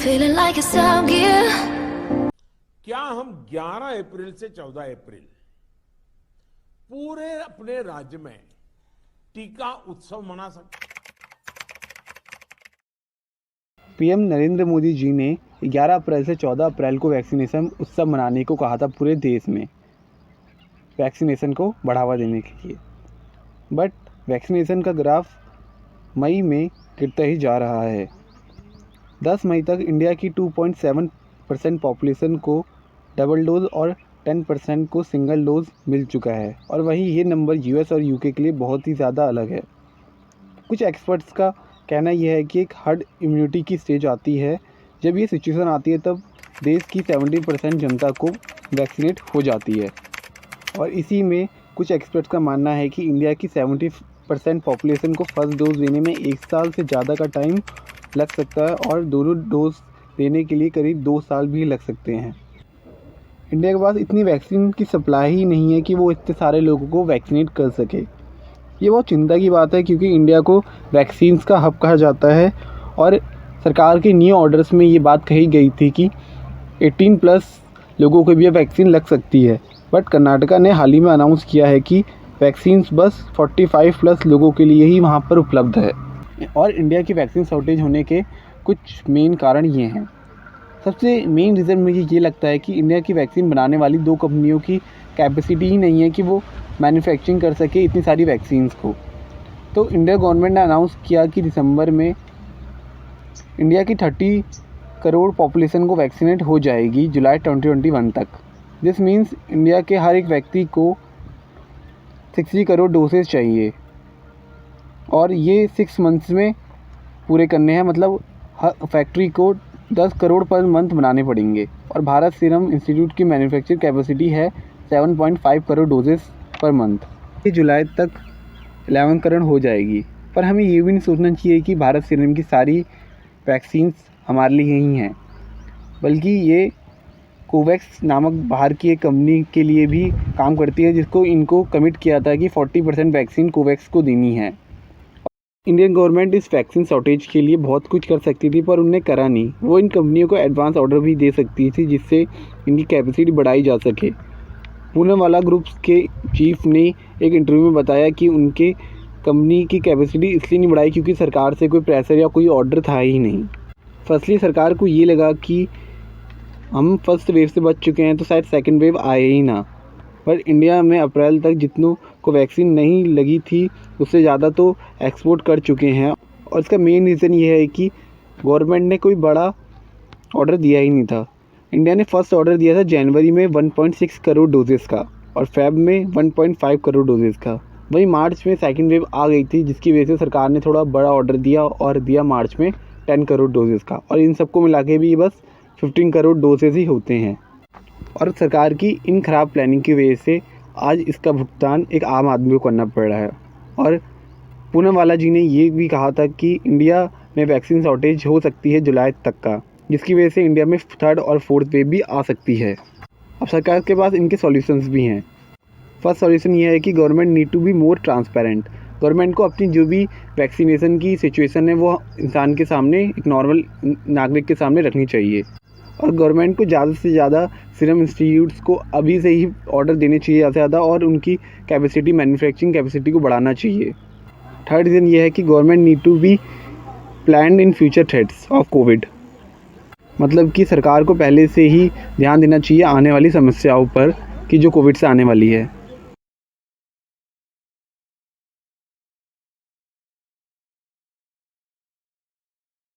feeling like it's out gear. क्या हम 11 अप्रैल से 14 अप्रैल पूरे अपने राज्य में टीका उत्सव मना सकते? पीएम नरेंद्र मोदी जी ने 11 अप्रैल से 14 अप्रैल को वैक्सीनेशन उत्सव मनाने को कहा था पूरे देश में वैक्सीनेशन को बढ़ावा देने के लिए। बट वैक्सीनेशन का ग्राफ मई में गिरता ही जा रहा है। 10 मई तक इंडिया की 2.7% पॉपुलेशन को डबल डोज और 10% को सिंगल डोज मिल चुका है, और वहीं ये नंबर यूएस और यूके के लिए बहुत ही ज़्यादा अलग है। कुछ एक्सपर्ट्स का कहना यह है कि एक हर्ड इम्यूनिटी की स्टेज आती है। जब ये सिचुएशन आती है तब देश की 70% जनता को वैक्सीनेट हो जाती है, और इसी में कुछ एक्सपर्ट्स का मानना है कि इंडिया की 70% पॉपुलेशन को फर्स्ट डोज देने में 1 साल से ज़्यादा का टाइम लग सकता है, और दोनों डोज देने के लिए करीब 2 साल भी लग सकते हैं। इंडिया के पास इतनी वैक्सीन की सप्लाई ही नहीं है कि वो इतने सारे लोगों को वैक्सीनेट कर सके। ये बहुत चिंता की बात है, क्योंकि इंडिया को वैक्सीन्स का हब कहा जाता है, और सरकार के न्यू ऑर्डर्स में ये बात कही गई थी कि 18+ लोगों को भी वैक्सीन लग सकती है। बट कर्नाटका ने हाल ही में अनाउंस किया है कि वैक्सीन्स बस 45+ लोगों के लिए ही वहाँ पर उपलब्ध है। और इंडिया की वैक्सीन शॉर्टेज होने के कुछ मेन कारण ये हैं। सबसे मेन रीज़न मुझे ये लगता है कि इंडिया की वैक्सीन बनाने वाली 2 कंपनियों की कैपेसिटी ही नहीं है कि वो मैन्युफैक्चरिंग कर सके इतनी सारी वैक्सीन्स को। तो इंडिया गवर्नमेंट ने अनाउंस किया कि दिसंबर में इंडिया की 30 करोड़ पॉपुलेशन को वैक्सीनेट हो जाएगी जुलाई 2021 तक। दिस मीन्स इंडिया के हर एक व्यक्ति को 60 करोड़ डोसेज चाहिए, और ये 6 मंथ्स में पूरे करने हैं। मतलब हर फैक्ट्री को 10 करोड़ पर मंथ बनाने पड़ेंगे, और भारत सीरम इंस्टीट्यूट की मैन्युफैक्चर कैपेसिटी है 7.5 करोड़ डोजेस पर मंथ। ये जुलाई तक 11 करोड़ हो जाएगी। पर हमें ये भी नहीं सोचना चाहिए कि भारत सीरम की सारी वैक्सीन्स हमारे लिए ही हैं, बल्कि ये कोवैक्स नामक बाहर की एक कंपनी के लिए भी काम करती है, जिसको इनको कमिट किया था कि 40% वैक्सीन कोवैक्स को देनी है। इंडियन गवर्नमेंट इस वैक्सीन शॉर्टेज के लिए बहुत कुछ कर सकती थी, पर उन्होंने करा नहीं। वो इन कंपनियों को एडवांस ऑर्डर भी दे सकती थी, जिससे इनकी कैपेसिटी बढ़ाई जा सके। पूनावाला ग्रुप्स के चीफ ने एक इंटरव्यू में बताया कि उनके कंपनी की कैपेसिटी इसलिए नहीं बढ़ाई क्योंकि सरकार से कोई प्रेशर या कोई ऑर्डर था ही नहीं। फर्स्टली सरकार को ये लगा कि हम फर्स्ट वेव से बच चुके हैं, तो शायद सेकेंड वेव आए ही ना। पर इंडिया में अप्रैल तक जितनों को वैक्सीन नहीं लगी थी उससे ज़्यादा तो एक्सपोर्ट कर चुके हैं, और इसका मेन रीज़न ये है कि गवर्नमेंट ने कोई बड़ा ऑर्डर दिया ही नहीं था। इंडिया ने फर्स्ट ऑर्डर दिया था जनवरी में 1.6 करोड़ डोजेस का, और फेब में 1.5 करोड़ डोजेस का। वहीं मार्च में सेकेंड वेव आ गई थी, जिसकी वजह से सरकार ने थोड़ा बड़ा ऑर्डर दिया, और दिया मार्च में 10 करोड़ डोजेस का, और इन सबको मिला के भी बस 15 करोड़ डोजेस ही होते हैं। और सरकार की इन ख़राब प्लानिंग की वजह से आज इसका भुगतान एक आम आदमी को करना पड़ रहा है। और पूनावाला जी ने ये भी कहा था कि इंडिया में वैक्सीन शॉर्टेज हो सकती है जुलाई तक का, जिसकी वजह से इंडिया में 3rd और 4th वेव भी आ सकती है। अब सरकार के पास इनके सॉल्यूशंस भी हैं। फर्स्ट सॉल्यूशन ये है कि government need to be more transparent. Government को अपनी जो भी वैक्सीनेशन की सिचुएशन है वो इंसान के सामने, एक नॉर्मल नागरिक के सामने रखनी चाहिए। और गवर्नमेंट को ज़्यादा से ज़्यादा सीरम इंस्टीट्यूट्स को अभी से ही ऑर्डर देने चाहिए ज़्यादा से ज़्यादा, और उनकी कैपेसिटी, मैन्युफैक्चरिंग कैपेसिटी को बढ़ाना चाहिए। थर्ड रीज़न ये है कि government need to be planned in future threats of COVID. मतलब कि सरकार को पहले से ही ध्यान देना चाहिए आने वाली समस्याओं पर कि जो कोविड से आने वाली है।